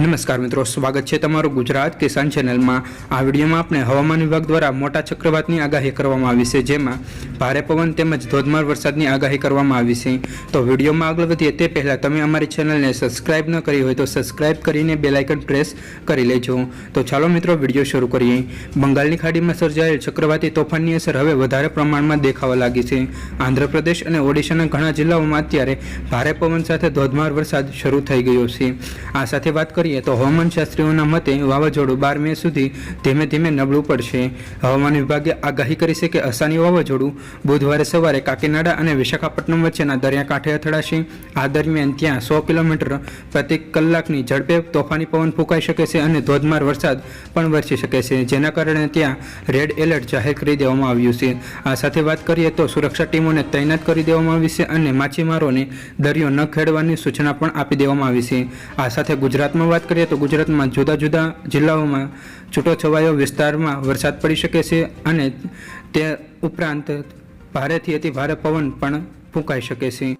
नमस्कार मित्रों, स्वागत है तमारू गुजरात किसान चेनल में। आ विडियो में आपने हवामान विभाग द्वारा मोटा चक्रवातनी आगाही करवामां आवी छे, जेमां भारे पवन तेमज धोधमार वरसादनी आगाही करवामां आवी छे। तो विडियो में आगळ वधीए ते पहेला तमे अमारी चेनलने सब्सक्राइब न करी होय तो सब्सक्राइब करीने बेल आइकन प्रेस करी लेजो। तो चालो मित्रों विडियो शुरू करीए। बंगाळनी खाडीमां सर्जायेल चक्रवाती तोफाननी असर हवे वधारे प्रमाणमां देखावा लागी छे। आंध्रप्रदेश अने ओडिशाना घणा जिल्लाओमां अत्यारे भारे पवन साथे धोधमार वरसाद शरू थई गयो छे। आ साथे वात करीए तो हवामान शास्त्रीओना मते वावाझोडुं 12 मे सुधी धीमे धीमे नबळुं पड़शे। हवामान विभागे आगाही करी छे के असानी वावाझोडुं बुधवारे सवारे काकीनाडा अने विशाखापट्टनम वच्चेना दरियाकांठे અથડાશે। आ दरमियान त्यां 100 किलोमीटर प्रति कलाकनी झड़पे तोफानी पवन फूंकाई शके छे अने धोधमार वरसाद पण वरसी शके छे, जेना कारणे त्यां रेड एलर्ट जाहेर करी देवामां आव्युं छे। आ साथे वात करीए तो सुरक्षा टीमोने तैनात करी देवामां आवी छे अने माछीमारोने दरियो न खेडવાની सूचना पण आपी देवामां आवी छे। आ साथे गुजरातमां वात करीए तो गुजरात में जुदा जुदा जिल्लाओं में छूटोछवायो विस्तार में वरसाद पड़ी शके छे अने ते उपरांत भारेथी अति भारे पवन पण फूंकाई शके छे।